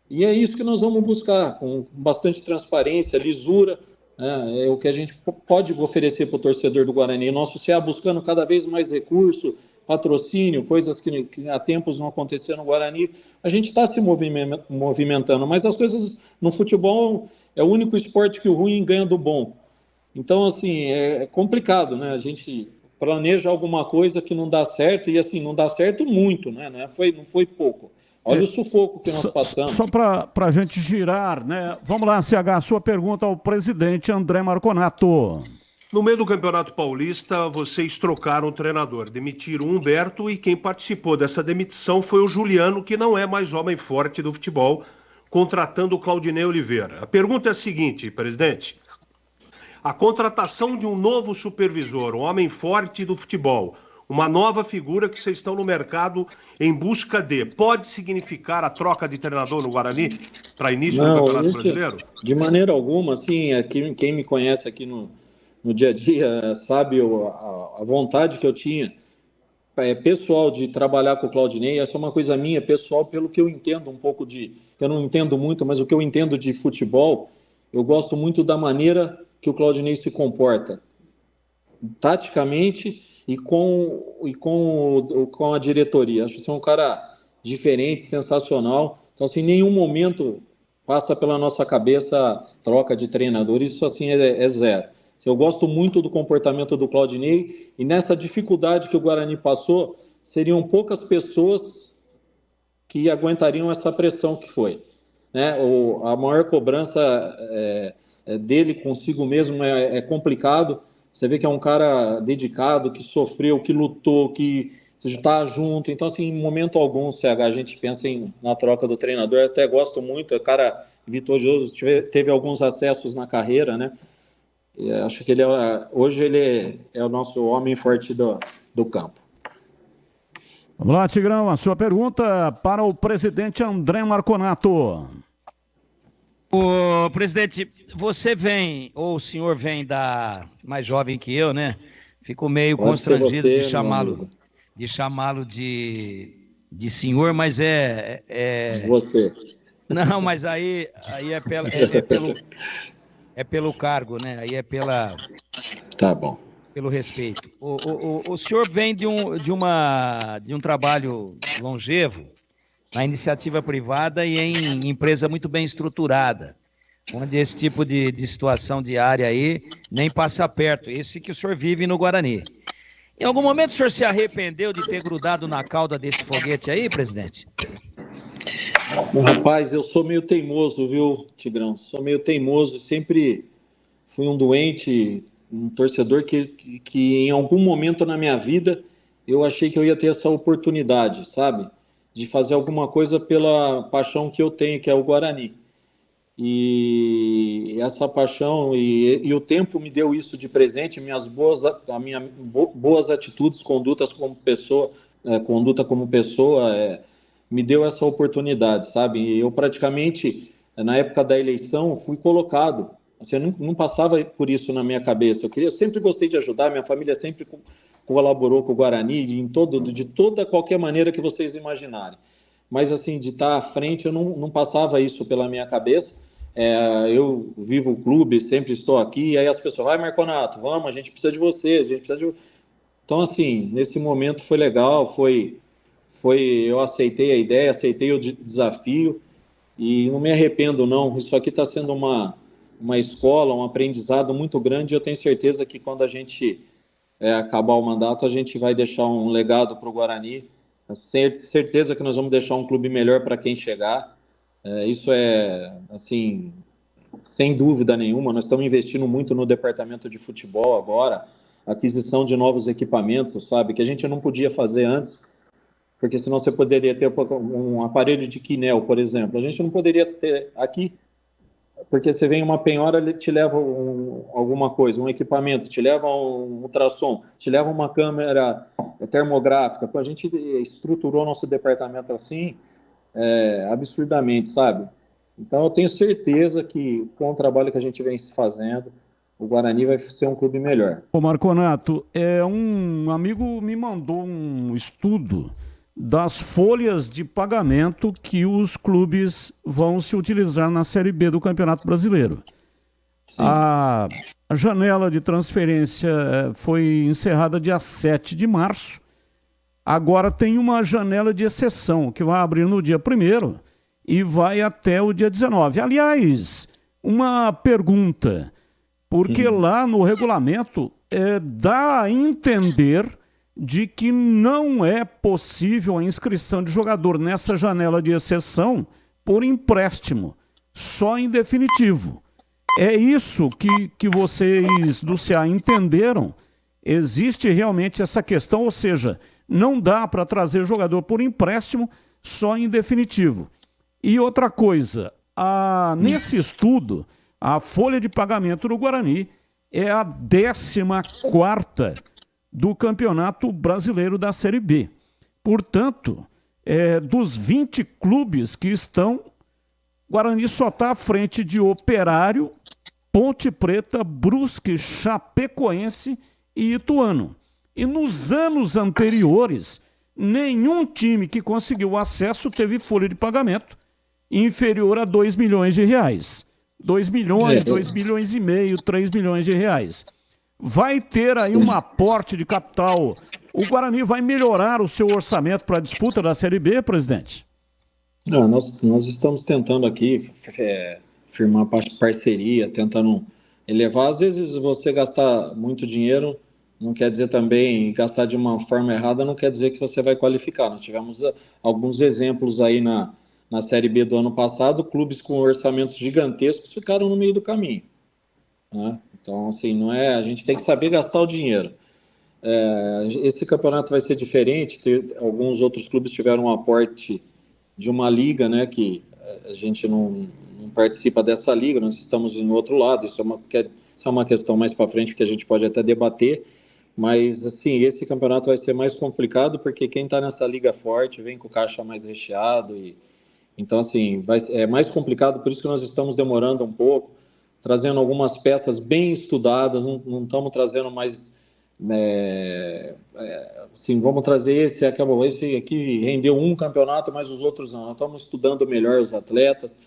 e é isso que nós vamos buscar, com bastante transparência, lisura, né? É o que a gente pode oferecer para o torcedor do Guarani. Nosso CA buscando cada vez mais recurso, patrocínio, coisas que há tempos não aconteceram no Guarani. A gente está se movimentando, mas as coisas no futebol é o único esporte que o ruim ganha do bom. Então, assim, é complicado, né? A gente planeja alguma coisa que não dá certo, e assim, não dá certo muito, né? Não foi pouco. Olha o sufoco que nós passamos. Só para a gente girar, né? Vamos lá, CH, sua pergunta ao presidente André Marconato. No meio do Campeonato Paulista, vocês trocaram o treinador, demitiram o Humberto e quem participou dessa demissão foi o Juliano, que não é mais homem forte do futebol, contratando o Claudinei Oliveira. A pergunta é a seguinte, presidente. A contratação de um novo supervisor, um homem forte do futebol, uma nova figura que vocês estão no mercado em busca de, pode significar a troca de treinador no Guarani para início do Campeonato Brasileiro? De maneira alguma, assim, quem me conhece aqui no dia a dia sabe a vontade que eu tinha pessoal de trabalhar com o Claudinei. Essa é uma coisa minha, pessoal, pelo que eu entendo um pouco eu não entendo muito, mas o que eu entendo de futebol, eu gosto muito da maneira que o Claudinei se comporta, taticamente e com a diretoria. Acho que é um cara diferente, sensacional. Então, assim, em nenhum momento passa pela nossa cabeça troca de treinador, isso assim é zero. Eu gosto muito do comportamento do Claudinei, e nessa dificuldade que o Guarani passou, seriam poucas pessoas que aguentariam essa pressão que foi, né? A maior cobrança dele consigo mesmo é complicado. Você vê que é um cara dedicado, que sofreu, que lutou, que está junto. Então, assim, em momento algum, CH, a gente pensa na troca do treinador. Eu até gosto muito, é cara vitorioso, teve alguns acessos na carreira, né? Acho que hoje ele é o nosso homem forte do campo. Vamos lá, Tigrão, a sua pergunta para o presidente André Marconato. Ô, presidente, você vem, ou o senhor vem mais jovem que eu, né? Fico meio constrangido de chamá-lo de senhor, mas Você. Não, mas aí é pelo cargo, né? Aí é Tá bom. Pelo respeito. O senhor vem de um trabalho longevo na iniciativa privada e em empresa muito bem estruturada, onde esse tipo de situação diária aí nem passa perto, esse que o senhor vive no Guarani. Em algum momento o senhor se arrependeu de ter grudado na cauda desse foguete aí, presidente? Rapaz, eu sou meio teimoso, viu, Tigrão? Sou meio teimoso, sempre fui um doente, um torcedor que em algum momento na minha vida eu achei que eu ia ter essa oportunidade, sabe? De fazer alguma coisa pela paixão que eu tenho, que é o Guarani. E essa paixão e o tempo me deu isso de presente, minhas boas atitudes, conduta como pessoa, me deu essa oportunidade, sabe? E eu praticamente, na época da eleição, fui colocado. Assim, eu não passava por isso na minha cabeça. Eu sempre gostei de ajudar, minha família sempre colaborou com o Guarani, de toda qualquer maneira que vocês imaginarem. Mas, assim, de estar à frente, eu não passava isso pela minha cabeça. Eu vivo o clube, sempre estou aqui, e aí as pessoas, vai, Marconato, vamos, a gente precisa de você, a gente precisa de... Então, assim, nesse momento foi legal, eu aceitei a ideia, aceitei o desafio, e não me arrependo, não. Isso aqui está sendo uma escola, um aprendizado muito grande, e eu tenho certeza que quando a gente acabar o mandato, a gente vai deixar um legado para o Guarani. Certeza que nós vamos deixar um clube melhor para quem chegar. Isso assim, sem dúvida nenhuma. Nós estamos investindo muito no departamento de futebol agora, aquisição de novos equipamentos, sabe, que a gente não podia fazer antes, porque senão você poderia ter um aparelho de quinel, por exemplo. A gente não poderia ter aqui, porque você vem uma penhora, ele te leva alguma coisa, um equipamento, te leva um ultrassom, te leva uma câmera termográfica. A gente estruturou nosso departamento assim, absurdamente, sabe? Então eu tenho certeza que com o trabalho que a gente vem fazendo, o Guarani vai ser um clube melhor. Ô Marconato, um amigo me mandou um estudo das folhas de pagamento que os clubes vão se utilizar na Série B do Campeonato Brasileiro. Sim. A janela de transferência foi encerrada dia 7 de março. Agora tem uma janela de exceção que vai abrir no dia 1º e vai até o dia 19. Aliás, uma pergunta, porque lá no regulamento dá a entender de que não é possível a inscrição de jogador nessa janela de exceção por empréstimo, só em definitivo. É isso que vocês do CA entenderam? Existe realmente essa questão, ou seja, não dá para trazer jogador por empréstimo, só em definitivo. E outra coisa, nesse estudo, a folha de pagamento do Guarani é a 14ª do Campeonato Brasileiro da Série B. Portanto, dos 20 clubes que estão, Guarani só está à frente de Operário, Ponte Preta, Brusque, Chapecoense e Ituano. E nos anos anteriores, nenhum time que conseguiu acesso teve folha de pagamento inferior a R$2 milhões. 2 milhões, 2 milhões e meio, 3 milhões de reais. Vai ter aí um aporte de capital. O Guarani vai melhorar o seu orçamento para a disputa da Série B, presidente? Não, nós estamos tentando aqui firmar parceria, tentando elevar. Às vezes você gastar muito dinheiro não quer dizer também, gastar de uma forma errada não quer dizer que você vai qualificar. Nós tivemos alguns exemplos aí na Série B do ano passado, clubes com orçamentos gigantescos ficaram no meio do caminho, né? Então, assim, não é, a gente tem que saber gastar o dinheiro. Esse campeonato vai ser diferente, alguns outros clubes tiveram um aporte de uma liga, né, que a gente não participa dessa liga, nós estamos em outro lado, isso é uma questão mais para frente que a gente pode até debater, mas, assim, esse campeonato vai ser mais complicado porque quem está nessa liga forte vem com o caixa mais recheado, então, assim, é mais complicado, por isso que nós estamos demorando um pouco, trazendo algumas peças bem estudadas, não estamos trazendo mais, assim, vamos trazer esse aqui rendeu um campeonato, mas os outros não. Nós estamos estudando melhor os atletas,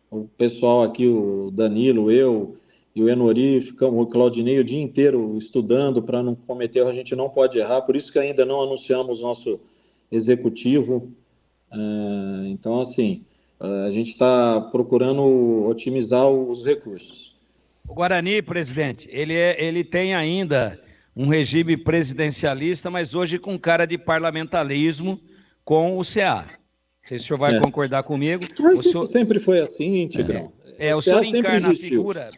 o pessoal aqui, o Danilo, eu e o Enori, o Claudinei o dia inteiro estudando para não cometer erro, a gente não pode errar, por isso que ainda não anunciamos nosso executivo. Então, assim, a gente está procurando otimizar os recursos. O Guarani, presidente, ele tem ainda um regime presidencialista, mas hoje com cara de parlamentarismo com o CA. Não sei se o senhor vai concordar comigo. Mas isso sempre foi assim, Tigrão. O senhor encarna a figura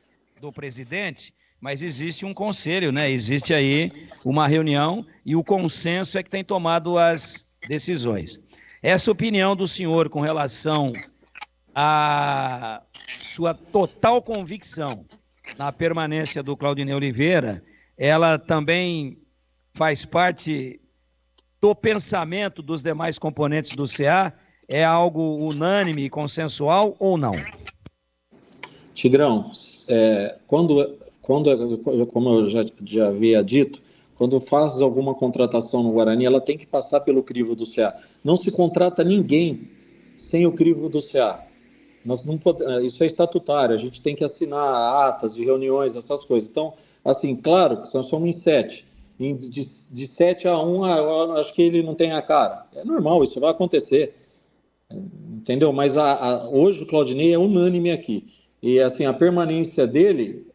do presidente, mas existe um conselho, né? Existe aí uma reunião e o consenso é que tem tomado as decisões. Essa opinião do senhor com relação à sua total convicção na permanência do Claudinei Oliveira, ela também faz parte do pensamento dos demais componentes do CA? É algo unânime e consensual ou não? Tigrão, como eu já havia dito, quando faz alguma contratação no Guarani, ela tem que passar pelo crivo do CA. Não se contrata ninguém sem o crivo do CA. Nós não podemos, isso é estatutário, a gente tem que assinar atas de reuniões, essas coisas. Então, assim, claro que nós somos em 7. De 7 a 1, eu acho que ele não tem a cara. É normal, isso vai acontecer. Entendeu? Mas hoje o Claudinei é unânime aqui. E, assim, a permanência dele,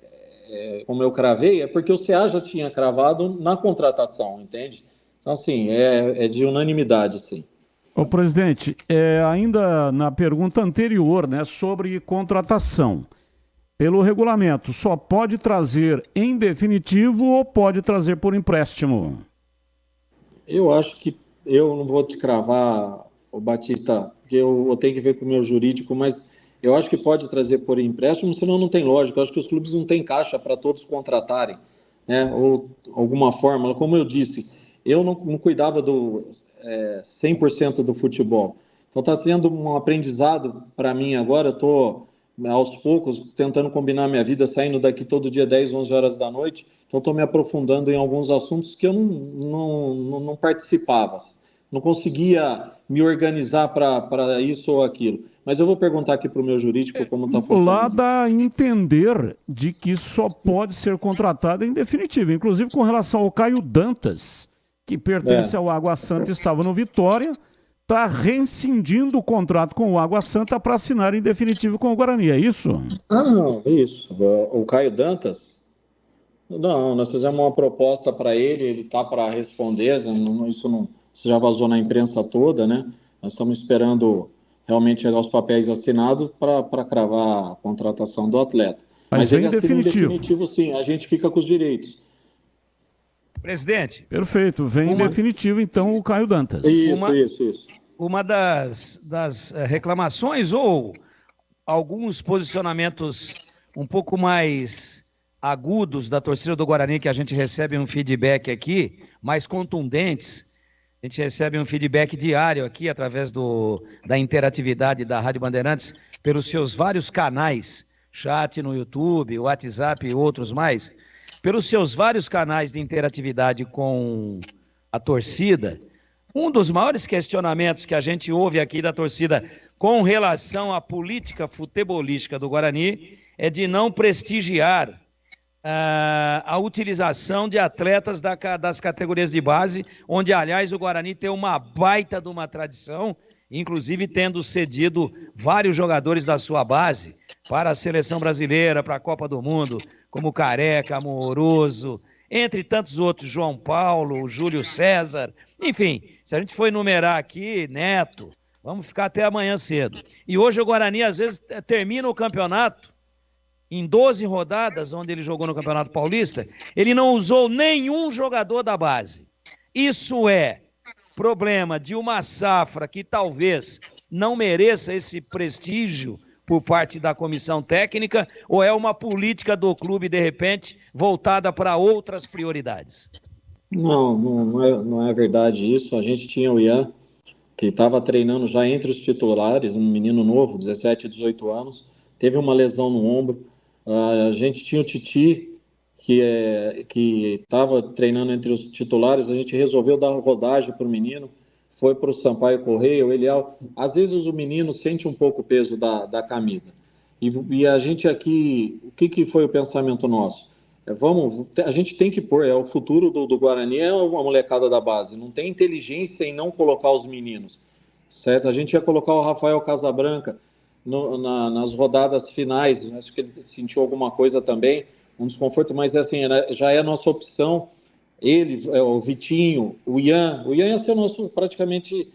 como eu cravei, é porque o CA já tinha cravado na contratação, entende? Então, assim, é de unanimidade, sim. Ô, presidente, ainda na pergunta anterior, né, sobre contratação, pelo regulamento, só pode trazer em definitivo ou pode trazer por empréstimo? Eu acho que eu não vou te cravar, o Batista, porque eu tenho que ver com o meu jurídico, mas eu acho que pode trazer por empréstimo, senão não tem lógica. Eu acho que os clubes não têm caixa para todos contratarem, né, ou alguma fórmula. Como eu disse, eu não cuidava do 100% do futebol. Então está sendo um aprendizado para mim agora. Eu estou, aos poucos, tentando combinar minha vida, saindo daqui todo dia 10, 11 horas da noite. Então estou me aprofundando em alguns assuntos que eu não participava. Não conseguia me organizar para isso ou aquilo. Mas eu vou perguntar aqui para o meu jurídico como está funcionando. Lá dá a entender de que só pode ser contratado em definitivo. Inclusive com relação ao Caio Dantas, que pertence ao Água Santa e estava no Vitória, está rescindindo o contrato com o Água Santa para assinar em definitivo com o Guarani, é isso? Não, isso. O Caio Dantas, não, nós fizemos uma proposta para ele está para responder, isso já vazou na imprensa toda, né? Nós estamos esperando realmente chegar os papéis assinados para cravar a contratação do atleta. Mas ele em definitivo, sim, a gente fica com os direitos. Presidente. Perfeito, vem em definitivo então o Caio Dantas. Isso. Uma das reclamações ou alguns posicionamentos um pouco mais agudos da torcida do Guarani, que a gente recebe um feedback aqui, mais contundentes. A gente recebe um feedback diário aqui através da interatividade da Rádio Bandeirantes pelos seus vários canais, chat no YouTube, WhatsApp e outros mais. Pelos seus vários canais de interatividade com a torcida, um dos maiores questionamentos que a gente ouve aqui da torcida com relação à política futebolística do Guarani é de não prestigiar a utilização de atletas das categorias de base, onde, aliás, o Guarani tem uma baita de uma tradição inclusive tendo cedido vários jogadores da sua base para a seleção brasileira, para a Copa do Mundo, como Careca, Amoroso, entre tantos outros, João Paulo, Júlio César, enfim, se a gente for enumerar aqui, Neto, vamos ficar até amanhã cedo. E hoje o Guarani, às vezes, termina o campeonato, em 12 rodadas, onde ele jogou no Campeonato Paulista, ele não usou nenhum jogador da base. Isso é problema de uma safra que talvez não mereça esse prestígio por parte da comissão técnica, ou é uma política do clube, de repente, voltada para outras prioridades? Não é verdade isso. A gente tinha o Ian, que estava treinando já entre os titulares, um menino novo, 17, 18 anos, teve uma lesão no ombro. A gente tinha o Titi, que estava treinando entre os titulares. A gente resolveu dar rodagem para o menino, foi para o Sampaio Correia, o Eliel. Às vezes o menino sente um pouco o peso da camisa. E a gente aqui, o que foi o pensamento nosso? A gente tem que pôr, o futuro do Guarani é uma molecada da base, não tem inteligência em não colocar os meninos, certo? A gente ia colocar o Rafael Casabranca nas rodadas finais, acho que ele sentiu alguma coisa também, um desconforto, mas assim, já é a nossa opção. Ele, o Vitinho, o Ian ia ser praticamente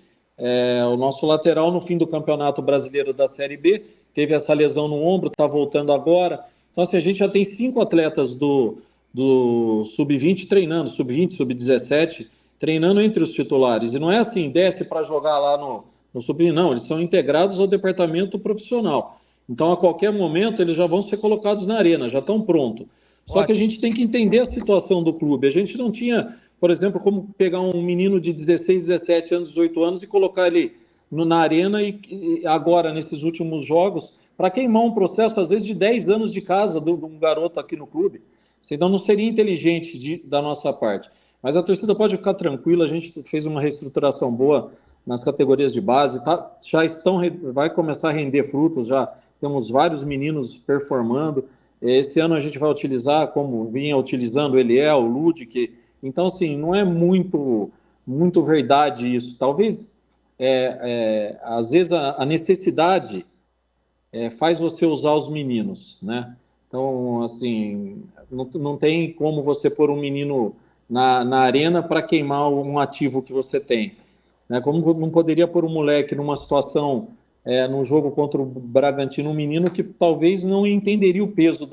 o nosso lateral no fim do Campeonato Brasileiro da Série B, teve essa lesão no ombro, está voltando agora. Então, assim, a gente já tem 5 atletas do Sub-20 treinando, Sub-20, Sub-17, treinando entre os titulares. E não é assim, desce para jogar lá no Sub-20, não, eles são integrados ao departamento profissional. Então, a qualquer momento, eles já vão ser colocados na arena, já estão prontos. Só que a gente tem que entender a situação do clube. A gente não tinha, por exemplo, como pegar um menino de 16, 17 anos, 18 anos e colocar ele na arena e agora, nesses últimos jogos, para queimar um processo, às vezes, de 10 anos de casa de um garoto aqui no clube. Então, não seria inteligente da nossa parte. Mas a torcida pode ficar tranquila, a gente fez uma reestruturação boa nas categorias de base, vai começar a render frutos, já temos vários meninos performando. Esse ano a gente vai utilizar, como vinha utilizando o Eliel, o Ludic. Então, assim, não é muito verdade isso. Talvez, às vezes, a necessidade faz você usar os meninos, né? Então, assim, não tem como você pôr um menino na arena para queimar um ativo que você tem, né? Como não poderia pôr um moleque numa situação, num jogo contra o Bragantino, um menino que talvez não entenderia o peso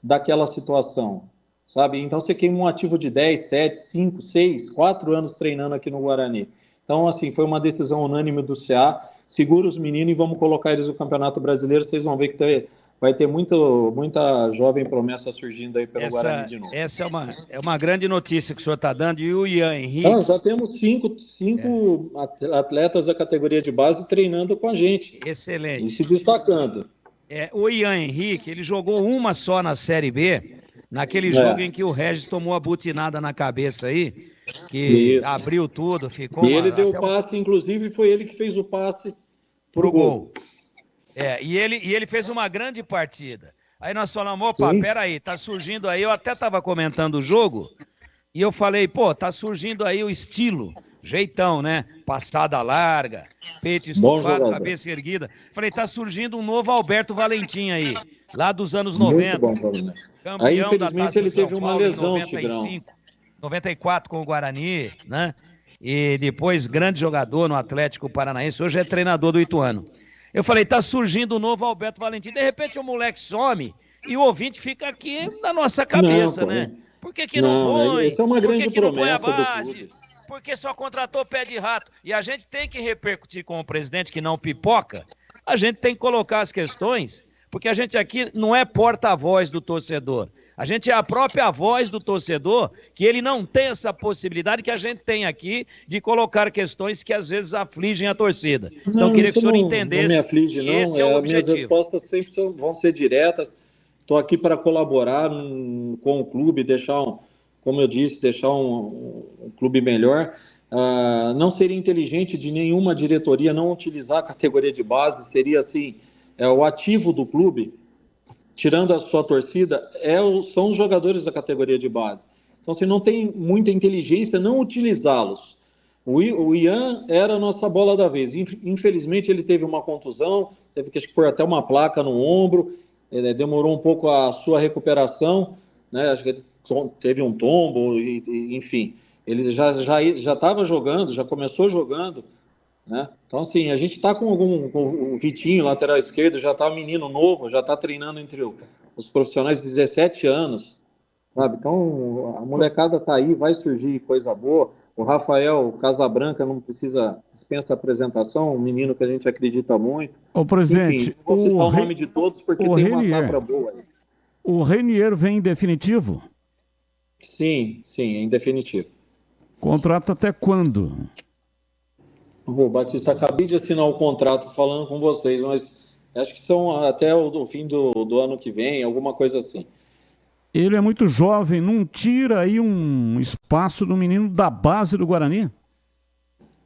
daquela situação, sabe? Então, você queima um ativo de 10, 7, 5, 6, 4 anos treinando aqui no Guarani. Então, assim, foi uma decisão unânime do CA. Segura os meninos e vamos colocar eles no Campeonato Brasileiro. Vocês vão ver que vai ter muita jovem promessa surgindo aí pelo Guarani de novo. Essa é uma grande notícia que o senhor está dando. E o Ian Henrique... Já temos cinco atletas da categoria de base treinando com a gente. Excelente. E se destacando. O Ian Henrique, ele jogou uma só na Série B, naquele jogo em que o Regis tomou a butinada na cabeça aí, que isso. Abriu tudo, ficou... E ele deu o passe, inclusive foi ele que fez o passe pro gol. E ele fez uma grande partida. Aí nós falamos, opa, peraí, tá surgindo aí, eu até estava comentando o jogo, e eu falei, tá surgindo aí o estilo, jeitão, né? Passada larga, peito estufado, cabeça erguida. Falei, tá surgindo um novo Alberto Valentim aí, lá dos anos 90. Muito bom, campeão aí, infelizmente, da Taça ele teve São uma Paulo, lesão, 95, 94 com o Guarani, né? E depois grande jogador no Atlético Paranaense, hoje é treinador do Ituano. Eu falei, tá surgindo o novo Alberto Valentim. De repente o moleque some e o ouvinte fica aqui na nossa cabeça, né? Por que não põe? Essa é uma grande promessa não põe a base? Porque só contratou pé de rato. E a gente tem que repercutir com o presidente que não pipoca. A gente tem que colocar as questões, porque a gente aqui não é porta-voz do torcedor. A gente é a própria voz do torcedor, que ele não tem essa possibilidade que a gente tem aqui de colocar questões que às vezes afligem a torcida. Então, eu queria que o senhor entendesse. Não me aflige, não. Esse é o objetivo. Minhas respostas sempre vão ser diretas. Estou aqui para colaborar com o clube, como eu disse, deixar um clube melhor. Não seria inteligente de nenhuma diretoria não utilizar a categoria de base, seria assim, o ativo do clube, tirando a sua torcida, são os jogadores da categoria de base. Então, se não tem muita inteligência, não utilizá-los. O Ian era a nossa bola da vez. Infelizmente, ele teve uma contusão, teve que pôr até uma placa no ombro, demorou um pouco a sua recuperação, né? Acho que ele teve um tombo, enfim. Ele já estava jogando, já começou jogando, né? Então, assim, a gente está com o Vitinho, lateral esquerdo, já está um menino novo, já está treinando entre os profissionais de 17 anos, sabe? Então, a molecada está aí, vai surgir coisa boa. O Rafael Casabranca não dispensa apresentação, um menino que a gente acredita muito. Ô, presidente, Enfim, vou citar o nome de todos porque tem uma safra boa aí. O Renier vem em definitivo? Sim, em definitivo. Contrato até quando? O Batista, acabei de assinar o contrato falando com vocês, mas acho que são até o fim do ano que vem, alguma coisa assim. Ele é muito jovem, não tira aí um espaço do menino da base do Guarani?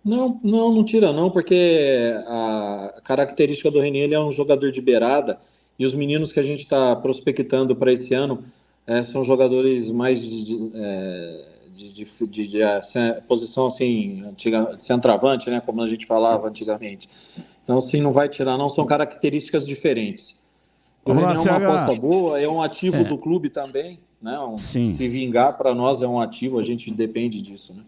Não tira não, porque a característica do Renier, ele é um jogador de beirada, e os meninos que a gente está prospectando para esse ano são jogadores mais de posição assim, antiga, de centroavante, né, como a gente falava antigamente. Então, assim, não vai tirar não, são características diferentes. O Renier é uma aposta boa, é um ativo do clube também, né? Sim. Se vingar para nós é um ativo, a gente depende disso, né?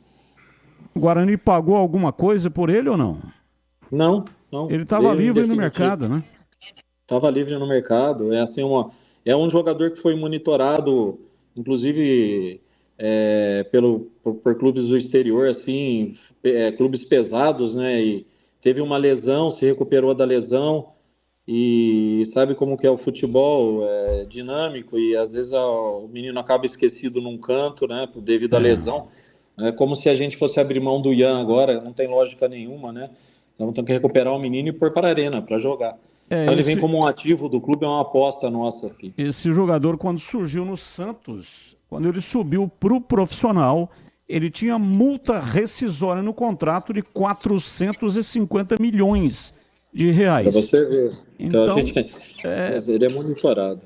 O Guarani pagou alguma coisa por ele ou não? Não. Ele estava livre no mercado, né? Estava livre no mercado. É um jogador que foi monitorado, inclusive por clubes do exterior, assim, clubes pesados, né? E teve uma lesão, se recuperou da lesão. E sabe como que é o futebol, dinâmico, e às vezes o menino acaba esquecido num canto, né, devido à lesão. É como se a gente fosse abrir mão do Ian agora, não tem lógica nenhuma, né? Então tem que recuperar o menino e pôr para a arena, para jogar. Então ele vem como um ativo do clube, é uma aposta nossa aqui. Esse jogador, quando surgiu no Santos, quando ele subiu para o profissional, ele tinha multa rescisória no contrato de 450 milhões de reais. Para você ver. Então ele é monitorado.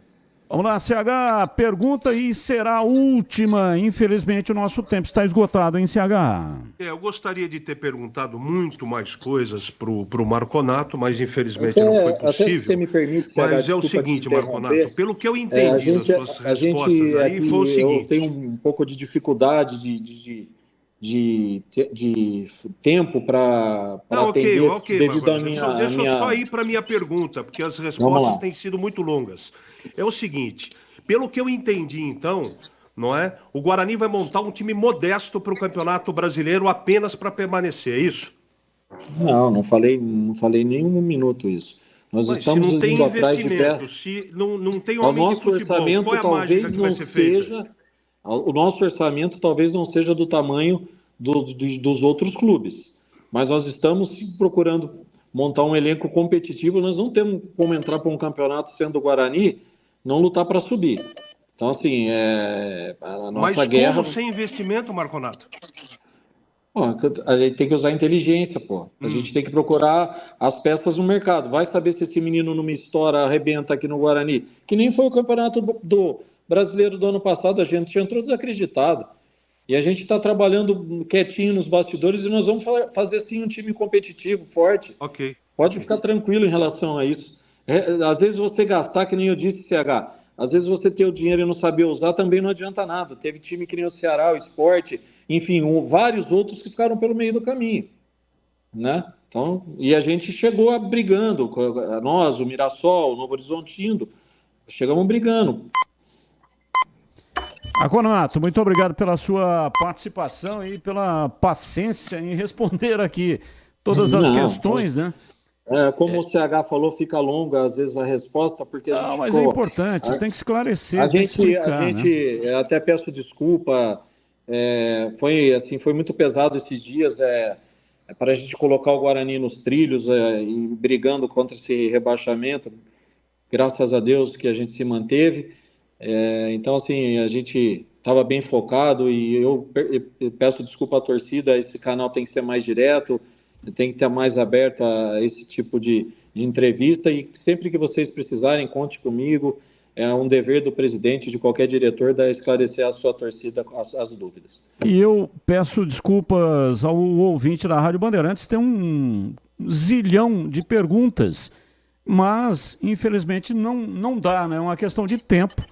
Vamos lá, CH, pergunta e será a última. Infelizmente, o nosso tempo está esgotado, hein, CH? Eu gostaria de ter perguntado muito mais coisas pro Marconato, mas infelizmente não foi possível. Até se você me permite, CH, mas é o seguinte, Marconato, pelo que eu entendi das suas respostas aí, foi o seguinte. Eu tenho um pouco de dificuldade de tempo para atender devido à minha... Deixa eu só ir para a minha pergunta, porque as respostas têm sido muito longas. É o seguinte, pelo que eu entendi, então, não é? O Guarani vai montar um time modesto para o Campeonato Brasileiro apenas para permanecer, é isso? Não falei nem um minuto isso. Nós estamos indo atrás de pé. Se não tem homem de futebol, qual é a mágica que vai ser feita? O nosso orçamento talvez não seja do tamanho dos outros clubes, mas nós estamos procurando montar um elenco competitivo. Nós não temos como entrar para um campeonato sendo o Guarani, não lutar para subir. Então, assim, a nossa guerra... Mas como sem investimento, Marconato? A gente tem que usar inteligência, pô. A gente tem que procurar as peças no mercado. Vai saber se esse menino numa história arrebenta aqui no Guarani. Que nem foi o campeonato do brasileiro do ano passado, a gente entrou desacreditado. E a gente está trabalhando quietinho nos bastidores e nós vamos fazer sim um time competitivo, forte. Ok. Pode ficar tranquilo em relação a isso. Às vezes você gastar, que nem eu disse, CH, às vezes você ter o dinheiro e não saber usar também não adianta nada. Teve time que nem o Ceará, o Sport, enfim, vários outros que ficaram pelo meio do caminho, né? Então, e a gente chegou brigando, nós, o Mirassol, o Novo Horizontino, chegamos brigando. Marconato, muito obrigado pela sua participação e pela paciência em responder aqui todas as questões, né? Como o CH falou, fica longa às vezes a resposta, porque a gente mas é importante, tem que esclarecer, tem que explicar, né? Até peço desculpa, foi muito pesado esses dias, para a gente colocar o Guarani nos trilhos e brigando contra esse rebaixamento. Graças a Deus que a gente se manteve. Então, assim, a gente estava bem focado e eu peço desculpa à torcida, esse canal tem que ser mais direto, tem que estar mais aberto a esse tipo de entrevista, e sempre que vocês precisarem, conte comigo. é um dever do presidente, de qualquer diretor, de esclarecer a sua torcida as dúvidas. E eu peço desculpas ao ouvinte da Rádio Bandeirantes, tem um zilhão de perguntas, mas infelizmente não dá, né? É uma questão de tempo.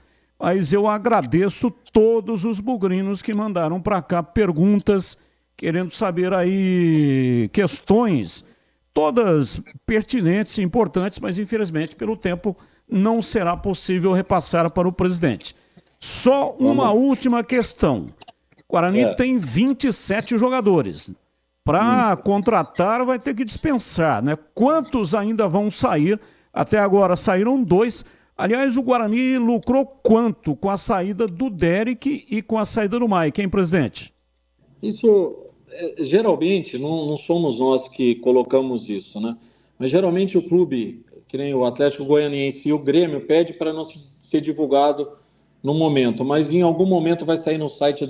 Mas eu agradeço todos os bugrinos que mandaram para cá perguntas, querendo saber aí questões, todas pertinentes e importantes, mas infelizmente pelo tempo não será possível repassar para o presidente. Só uma última questão. O Guarani tem 27 jogadores. Para contratar vai ter que dispensar, né? Quantos ainda vão sair? Até agora saíram 2. Aliás, o Guarani lucrou quanto com a saída do Derek e com a saída do Mike, hein, presidente? Isso, geralmente, não somos nós que colocamos isso, né? Mas geralmente o clube, que nem o Atlético Goianiense e o Grêmio, pede para não ser divulgado no momento, mas em algum momento vai sair no site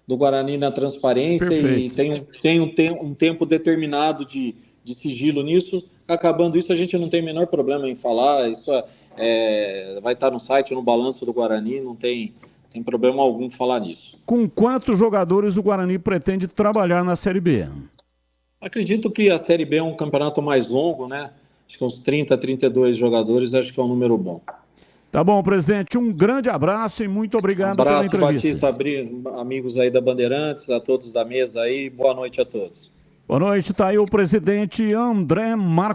do Guarani na transparência. Perfeito. E tem um tempo determinado de sigilo nisso. Acabando isso, a gente não tem o menor problema em falar. Isso vai estar no site, no balanço do Guarani, não tem problema algum falar nisso. Com quantos jogadores o Guarani pretende trabalhar na Série B? Acredito que a Série B é um campeonato mais longo, né? Acho que uns 30, 32 jogadores, acho que é um número bom. Tá bom, presidente. Um grande abraço e muito obrigado pela entrevista. Batista, amigos aí da Bandeirantes, a todos da mesa aí. Boa noite a todos. Boa noite, tá aí o presidente André Marcos.